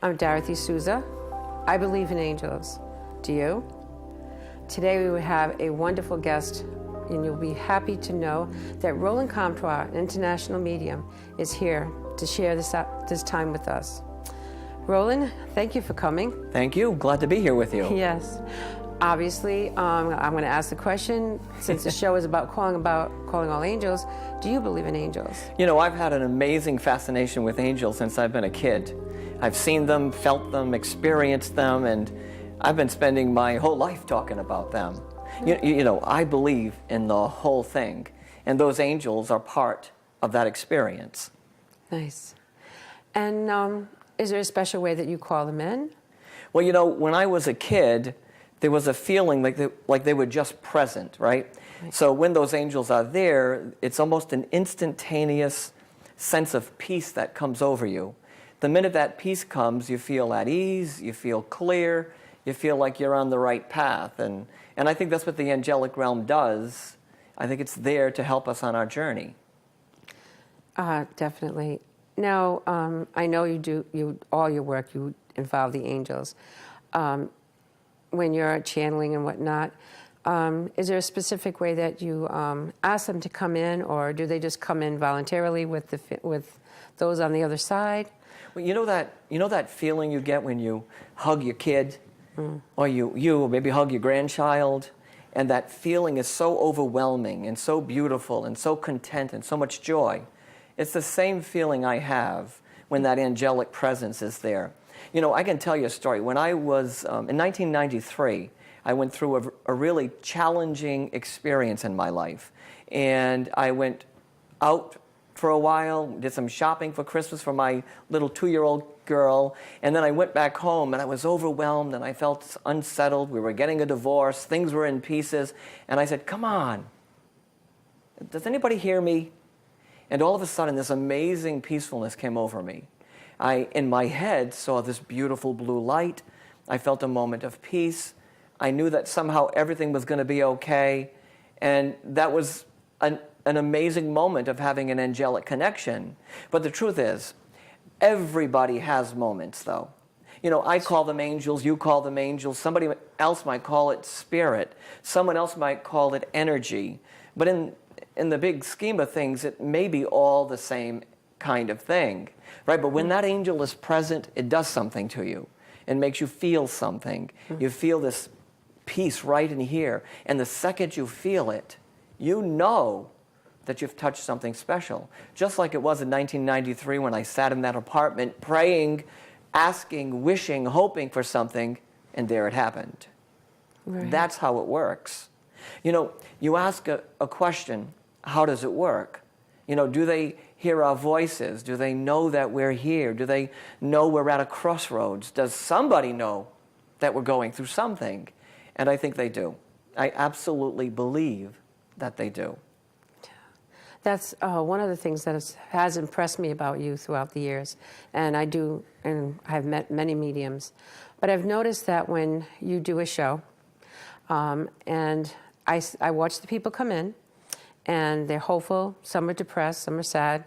I'm Dorothy Souza. I believe in angels. Do you? Today we will have a wonderful guest, and you'll be happy to know that Roland Comtois, an international medium, is here to share this time with us. Roland, thank you for coming. Thank you. Glad to be here with you. Yes. Obviously, I'm going to ask the question, since the show is about calling all angels, do you believe in angels? You know, I've had an amazing fascination with angels since I've been a kid. I've seen them, felt them, experienced them, and I've been spending my whole life talking about them. You know, I believe in the whole thing, and those angels are part of that experience. Nice. And is there a special way that you call them in? Well, you know, when I was a kid, there was a feeling like they were just present, right? So when those angels are there, it's almost an instantaneous sense of peace that comes over you. The minute that peace comes, you feel at ease, you feel clear, you feel like you're on the right path. And I think that's what the angelic realm does. I think it's there to help us on our journey. Definitely. Now, I know all your work, you involve the angels. When you're channeling and whatnot, is there a specific way that you ask them to come in, or do they just come in voluntarily with those on the other side? Well, you know that feeling you get when you hug your kid, or you maybe hug your grandchild, and that feeling is so overwhelming and so beautiful and so content and so much joy. It's the same feeling I have when that angelic presence is there. You know, I can tell you a story. When I was, in 1993, I went through a really challenging experience in my life. And I went out for a while, did some shopping for Christmas for my little 2-year-old girl, and then I went back home and I was overwhelmed and I felt unsettled. We were getting a divorce, things were in pieces, and I said, come on, does anybody hear me? And all of a sudden this amazing peacefulness came over me. I, in my head, saw this beautiful blue light. I felt a moment of peace. I knew that somehow everything was going to be okay. And that was an amazing moment of having an angelic connection. But the truth is, everybody has moments, though. You know, I call them angels, you call them angels. Somebody else might call it spirit. Someone else might call it energy. But in the big scheme of things, it may be all the same kind of thing, right? But when that angel is present, it does something to you. It makes you feel something. You feel this peace right in here. And the second you feel it, you know that you've touched something special. Just like it was in 1993 when I sat in that apartment praying, asking, wishing, hoping for something, and there it happened. Right. That's how it works. You know, you ask a question, how does it work? You know, do they hear our voices? Do they know that we're here? Do they know we're at a crossroads? Does somebody know that we're going through something? And I think they do. I absolutely believe that they do. That's one of the things that has impressed me about you throughout the years. And I've met many mediums. But I've noticed that when you do a show, and I watch the people come in, and they're hopeful, some are depressed, some are sad.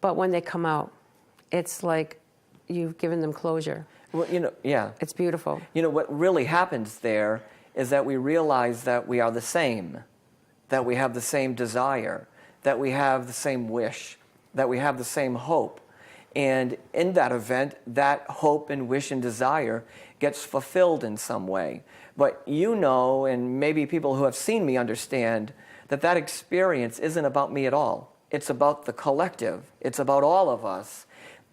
But when they come out, it's like you've given them closure. Well, you know, yeah. It's beautiful. You know, what really happens there is that we realize that we are the same, that we have the same desire, that we have the same wish, that we have the same hope. And in that event, that hope and wish and desire gets fulfilled in some way. But you know, and maybe people who have seen me understand, that experience isn't about me at all. It's about the collective. It's about all of us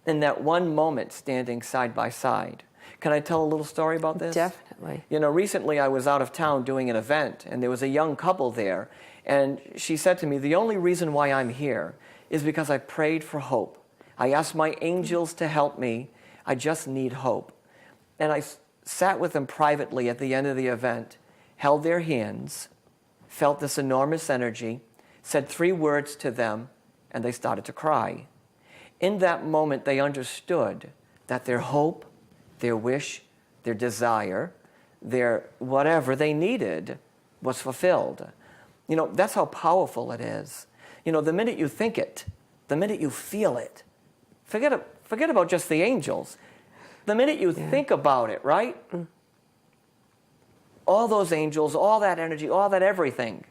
in that one moment standing side by side. Can I tell a little story about this? Definitely. You know, recently I was out of town doing an event, and there was a young couple there, and she said to me, the only reason why I'm here is because I prayed for hope. I asked my angels to help me. I just need hope. And I sat with them privately at the end of the event, held their hands, felt this enormous energy, said 3 words to them, and they started to cry. In that moment, they understood that their hope, their wish, their desire, their whatever they needed was fulfilled. You know, that's how powerful it is. You know, the minute you think it, the minute you feel it, forget about just the angels. The minute you think about it, right? All those angels, all that energy, all that everything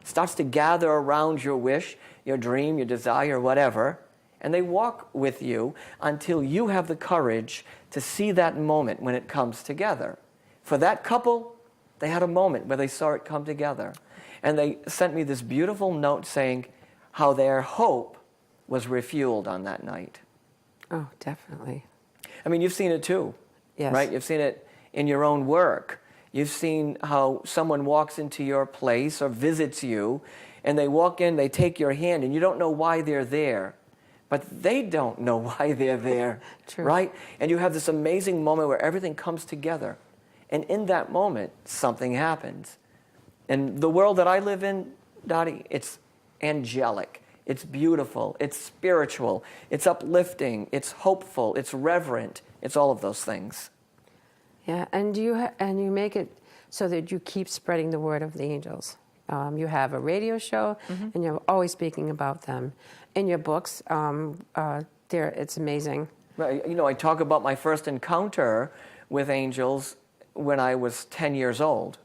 starts to gather around your wish, your dream, your desire, whatever, and they walk with you until you have the courage to see that moment when it comes together. For that couple, they had a moment where they saw it come together. And they sent me this beautiful note saying how their hope was refueled on that night. Oh, definitely. I mean, you've seen it too, Yes. right? You've seen it in your own work. You've seen how someone walks into your place or visits you, and they walk in, they take your hand, and you don't know why they're there. But they don't know why they're there, True. right? And you have this amazing moment where everything comes together. And in that moment, something happens. And the world that I live in, Dottie, it's angelic. It's beautiful. It's spiritual. It's uplifting. It's hopeful. It's reverent. It's all of those things. Yeah, and you make it so that you keep spreading the word of the angels. You have a radio show, and you're always speaking about them. In your books, it's amazing. Right. You know, I talk about my first encounter with angels when I was 10 years old.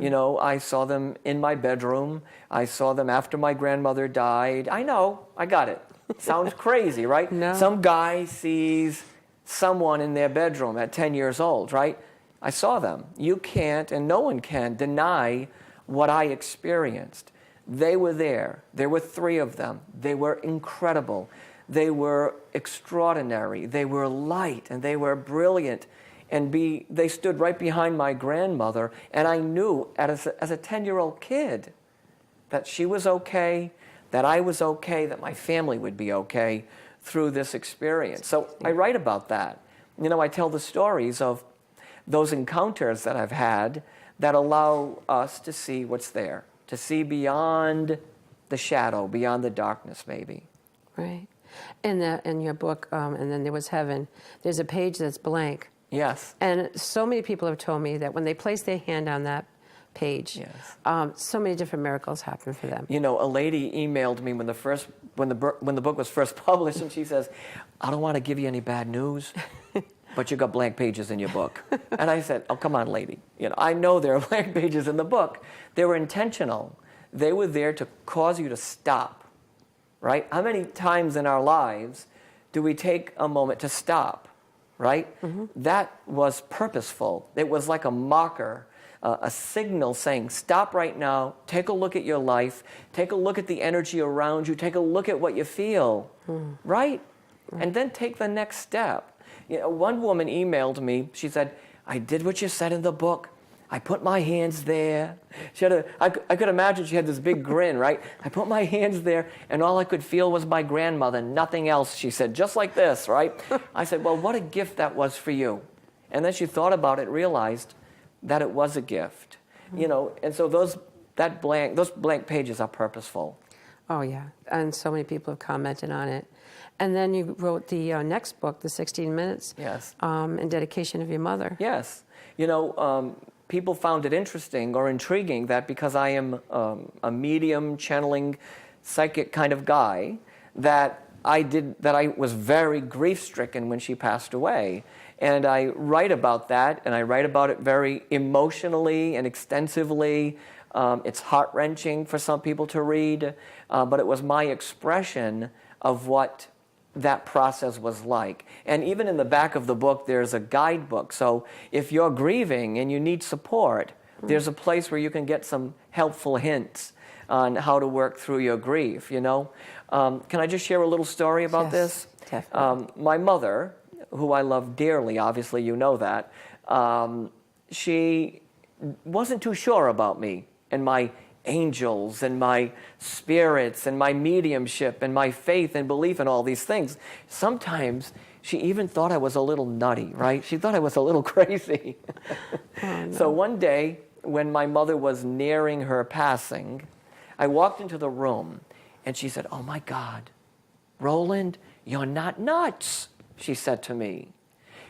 You know, I saw them in my bedroom. I saw them after my grandmother died. I know, I got it. Sounds crazy, right? No. Some guy sees someone in their bedroom at 10 years old, right? I saw them. You can't, and no one can, deny what I experienced. They were there. There were 3 of them. They were incredible. They were extraordinary. They were light, and they were brilliant. And they stood right behind my grandmother, and I knew as a 10-year-old kid that she was okay, that I was okay, that my family would be okay through this experience. So I write about that. You know, I tell the stories of those encounters that I've had that allow us to see what's there, to see beyond the shadow, beyond the darkness, maybe. Right. In your book, and then there was heaven, there's a page that's blank. Yes. And so many people have told me that when they place their hand on that page, so many different miracles happen for them. You know, a lady emailed me when the book was first published, and she says, "I don't want to give you any bad news, but you got blank pages in your book." And I said, "Oh, come on, lady. You know, I know there are blank pages in the book. They were intentional. They were there to cause you to stop." Right? How many times in our lives do we take a moment to stop? Right? That was purposeful. It was like a marker, a signal saying, stop right now, take a look at your life, take a look at the energy around you, take a look at what you feel, right? And then take the next step. You know, one woman emailed me, she said, "I did what you said in the book. I put my hands there." I could imagine she had this big grin, right? "I put my hands there, and all I could feel was my grandmother, nothing else," she said, just like this, right? I said, "Well, what a gift that was for you." And then she thought about it, realized that it was a gift. You know, and so those blank pages are purposeful. Oh, yeah. And so many people have commented on it. And then you wrote the next book, The 16 Minutes, Yes. in dedication of your mother. Yes. You know, people found it interesting or intriguing that because I am a medium, channeling, psychic kind of guy, that I was very grief-stricken when she passed away. And I write about that, and I write about it very emotionally and extensively. It's heart-wrenching for some people to read, but it was my expression of what that process was like. And even in the back of the book, there's a guidebook. So if you're grieving and you need support, there's a place where you can get some helpful hints on how to work through your grief, you know. Can I just share a little story about this? Definitely. My mother, who I love dearly, obviously you know that, she wasn't too sure about me and my angels and my spirits and my mediumship and my faith and belief in all these things. Sometimes she even thought I was a little nutty, right? She thought I was a little crazy. Oh, no. So one day, when my mother was nearing her passing, I walked into the room and she said, "Oh my God, Roland, you're not nuts," she said to me.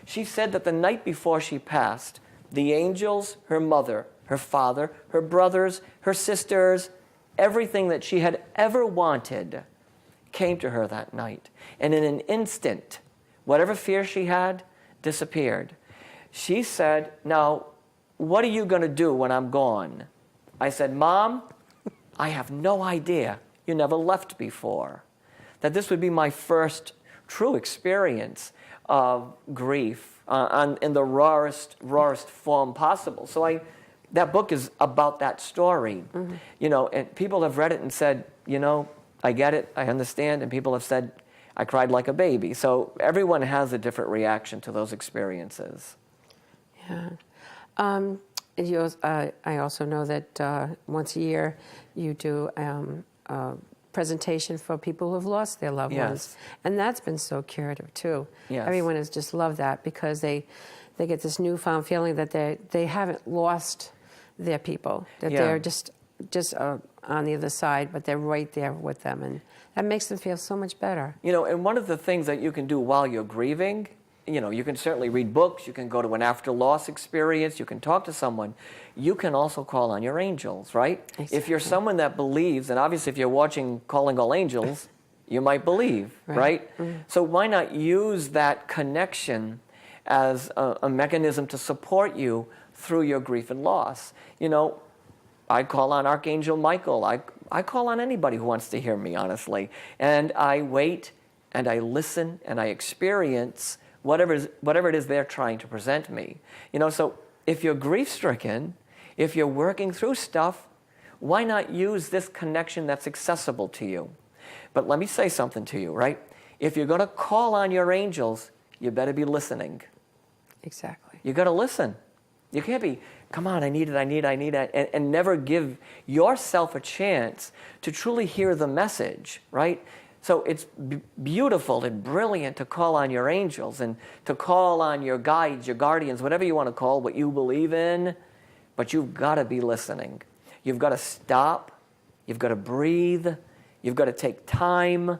She said that the night before she passed, the angels, her mother, her father, her brothers, her sisters, everything that she had ever wanted came to her that night. And in an instant, whatever fear she had disappeared. She said, now, what are you going to do when I'm gone? I said, Mom, I have no idea. You never left before. That this would be my first true experience of grief in the rawest form possible. So that book is about that story. Mm-hmm. You know, and people have read it and said, you know, I get it, I understand, and people have said, I cried like a baby. So everyone has a different reaction to those experiences. Yeah. I also know that once a year you do a presentation for people who have lost their loved ones. And that's been so curative, too. Yes. Everyone has just loved that because they get this newfound feeling that they haven't lost their people, that they're just on the other side, but they're right there with them. And that makes them feel so much better. You know, and one of the things that you can do while you're grieving, you know, you can certainly read books, you can go to an after-loss experience, you can talk to someone. You can also call on your angels, right? Exactly. If you're someone that believes, and obviously if you're watching Calling All Angels, you might believe, right? Mm-hmm. So why not use that connection as a mechanism to support you through your grief and loss? You know, I call on Archangel Michael. I call on anybody who wants to hear me, honestly. And I wait, and I listen, and I experience whatever it is they're trying to present me. You know, so if you're grief-stricken, if you're working through stuff, why not use this connection that's accessible to you? But let me say something to you, right? If you're going to call on your angels, you better be listening. Exactly. You got to listen. You can't be, come on, I need it, and never give yourself a chance to truly hear the message, right? So it's beautiful and brilliant to call on your angels and to call on your guides, your guardians, whatever you want to call what you believe in, but you've got to be listening. You've got to stop, you've got to breathe, you've got to take time,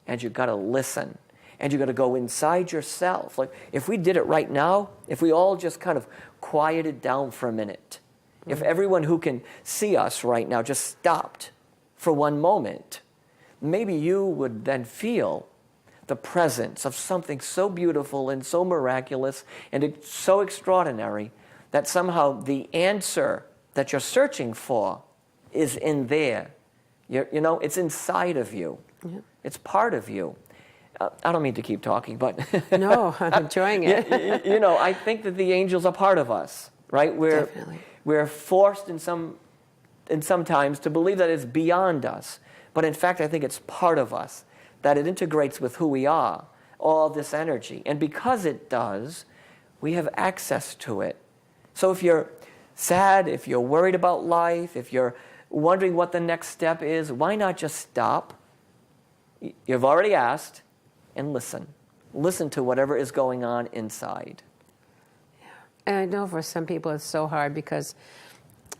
and you've got to listen. And you've got to go inside yourself. Like, if we did it right now, if we all just kind of quieted down for a minute, if everyone who can see us right now just stopped for one moment, maybe you would then feel the presence of something so beautiful and so miraculous and so extraordinary that somehow the answer that you're searching for is in there. You know, it's inside of you. Yeah. It's part of you. I don't mean to keep talking, but... No, I'm enjoying it. You know, I think that the angels are part of us, right? Definitely. We're forced in some times to believe that it's beyond us. But in fact, I think it's part of us, that it integrates with who we are, all this energy. And because it does, we have access to it. So if you're sad, if you're worried about life, if you're wondering what the next step is, why not just stop? You've already asked, and listen. Listen to whatever is going on inside. Yeah. And I know for some people it's so hard because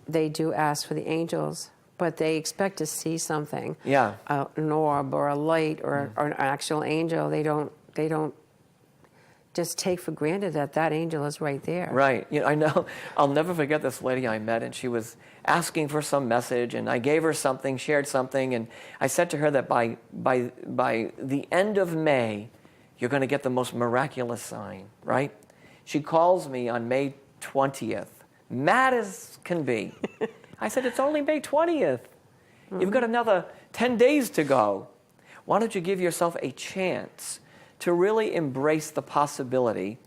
they do ask for the angels, but they expect to see something. Yeah. An orb or a light or an actual angel. They don't just take for granted that that angel is right there. Right. You know, I know. I'll never forget this lady I met, and she was asking for some message, and I gave her something, shared something, and I said to her that by the end of May, you're going to get the most miraculous sign, right? She calls me on May 20th, mad as can be. I said, it's only May 20th. You've got another 10 days to go. Why don't you give yourself a chance to really embrace the possibility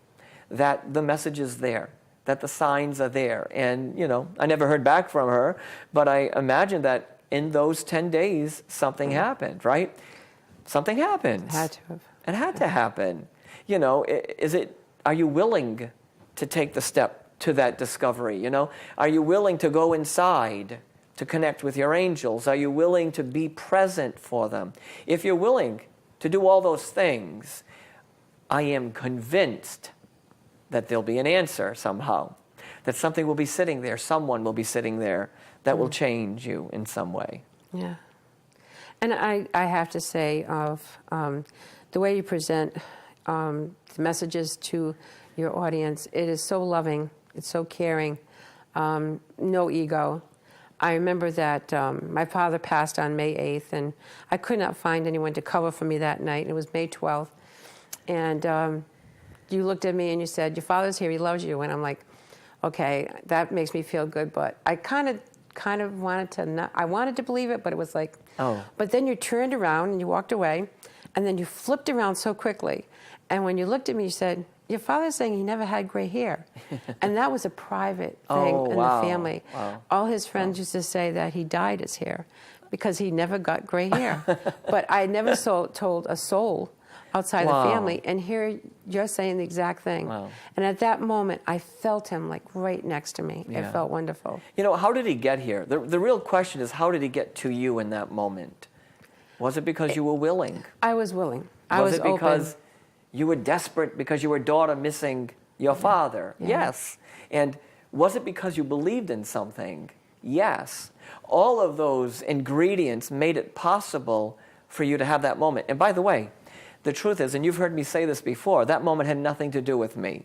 that the message is there, that the signs are there? And, you know, I never heard back from her, but I imagine that in those 10 days, something happened, right? Something happened. It had to have. It had to happen. You know, are you willing to take the step to that discovery, you know? Are you willing to go inside to connect with your angels? Are you willing to be present for them? If you're willing to do all those things, I am convinced that there'll be an answer somehow, that something will be sitting there, someone will be sitting there that will change you in some way. Yeah. And I have to say, of the way you present the messages to your audience, it is so loving, it's so caring, no ego. I remember that my father passed on May 8th, and I could not find anyone to cover for me that night. It was May 12th. And you looked at me and you said, your father's here, he loves you. And I'm like, okay, that makes me feel good. But I kind of wanted to not, I wanted to believe it, but it was like, Oh. But then you turned around and you walked away, and then you flipped around so quickly. And when you looked at me, you said, your father's saying he never had gray hair. And that was a private thing in wow. the family. Wow. All his friends used to say that he dyed his hair because he never got gray hair. But I never told a soul outside Wow. the family. And here you're saying the exact thing. Wow. And at that moment, I felt him like right next to me. Yeah. It felt wonderful. You know, how did he get here? The real question is, how did he get to you in that moment? Was it because you were willing? I was willing. I Was was it because open. you were desperate because your daughter missing your father? Yeah. Yes. And was it because you believed in something? Yes. All of those ingredients made it possible for you to have that moment. And by the way, the truth is, and you've heard me say this before, that moment had nothing to do with me.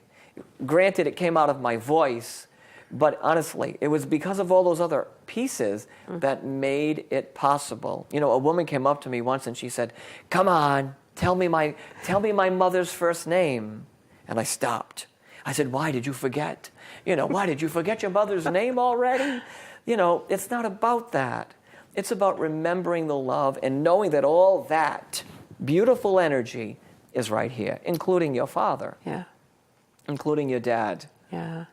Granted, it came out of my voice, but honestly, it was because of all those other pieces that made it possible. You know, a woman came up to me once and she said, come on, tell me my mother's first name. And I stopped. I said, why did you forget? You know, why did you forget your mother's name already? You know, it's not about that. It's about remembering the love and knowing that all that beautiful energy is right here, including your father, Yeah. including your dad. Yeah.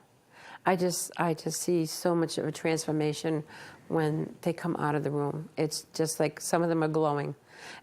I just see so much of a transformation when they come out of the room. It's just like some of them are glowing.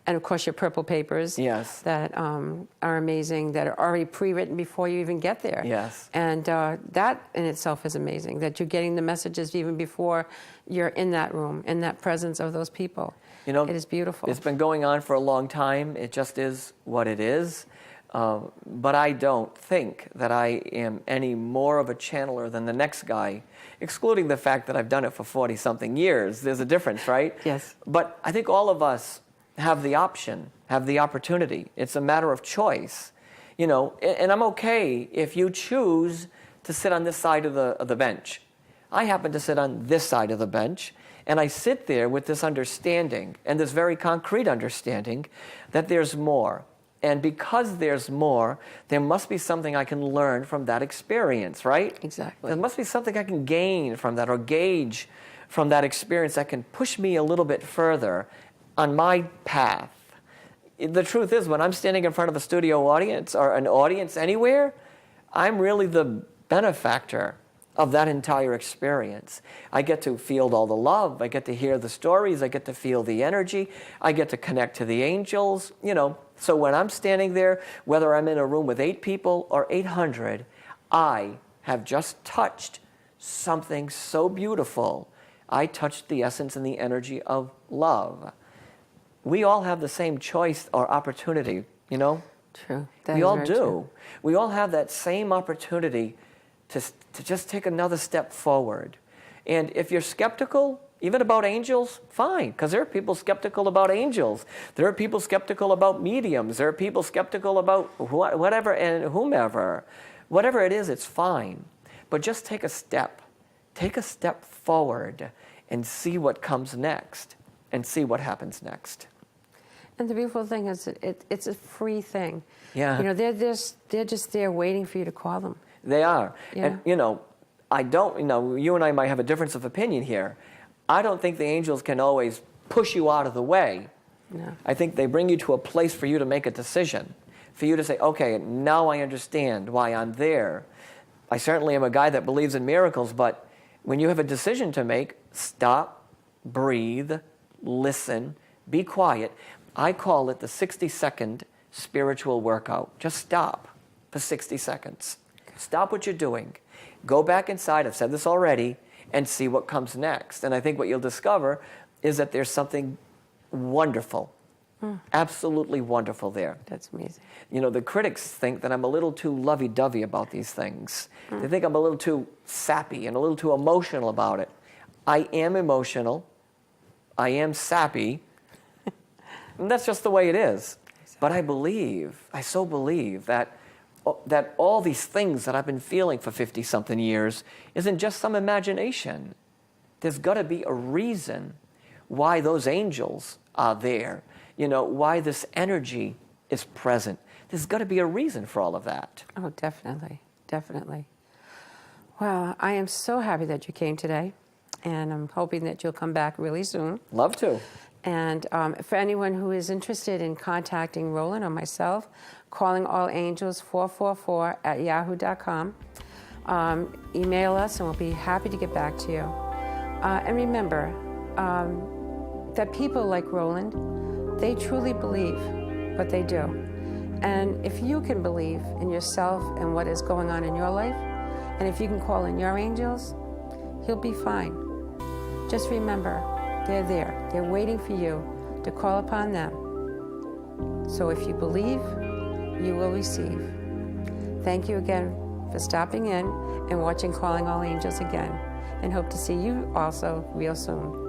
And of course your purple papers Yes. that are amazing, that are already pre-written before you even get there. Yes. And that in itself is amazing, that you're getting the messages even before you're in that room, in that presence of those people. You know, it is beautiful. It's been going on for a long time. It just is what it is. But I don't think that I am any more of a channeler than the next guy, excluding the fact that I've done it for 40-something years. There's a difference, right? Yes. But I think all of us have the option, have the opportunity. It's a matter of choice. You know, and I'm okay if you choose to sit on this side of the bench. I happen to sit on this side of the bench, and I sit there with this understanding, and this very concrete understanding, that there's more. And because there's more, there must be something I can learn from that experience, right? Exactly. There must be something I can gain from that or gauge from that experience that can push me a little bit further on my path. The truth is, when I'm standing in front of a studio audience or an audience anywhere, I'm really the benefactor of that entire experience. I get to feel all the love. I get to hear the stories. I get to feel the energy. I get to connect to the angels, you know. So when I'm standing there, whether I'm in a room with 8 people or 800, I have just touched something so beautiful. I touched the essence and the energy of love. We all have the same choice or opportunity, you know? True. We all do. We all have that same opportunity to just take another step forward. And if you're skeptical, even about angels, fine, because there are people skeptical about angels. There are people skeptical about mediums. There are people skeptical about whatever and whomever. Whatever it is, it's fine. But just take a step. Take a step forward and see what comes next and see what happens next. And the beautiful thing is it's a free thing. Yeah. You know, they're just there waiting for you to call them. They are. Yeah. And, you know, you and I might have a difference of opinion here. I don't think the angels can always push you out of the way. No. I think they bring you to a place for you to make a decision, for you to say, okay, now I understand why I'm there. I certainly am a guy that believes in miracles, but when you have a decision to make, stop, breathe, listen, be quiet. I call it the 60-second spiritual workout. Just stop for 60 seconds. Stop what you're doing. Go back inside, I've said this already, and see what comes next. And I think what you'll discover is that there's something wonderful, absolutely wonderful there. That's amazing. You know, the critics think that I'm a little too lovey-dovey about these things. They think I'm a little too sappy and a little too emotional about it. I am emotional. I am sappy. And that's just the way it is. But I so believe that all these things that I've been feeling for 50-something years isn't just some imagination. There's got to be a reason why those angels are there, you know, why this energy is present. there's got to be a reason for all of that. Oh, definitely, definitely. Well, I am so happy that you came today, and I'm hoping that you'll come back really soon. Love to. And for anyone who is interested in contacting Roland or myself, calling all angels 444@yahoo.com. Email us, and we'll be happy to get back to you. And remember that people like Roland, they truly believe what they do. And if you can believe in yourself and what is going on in your life, and if you can call in your angels, you'll be fine. Just remember, they're there. They're waiting for you to call upon them. So if you believe, you will receive. Thank you again for stopping in and watching Calling All Angels again, and hope to see you also real soon.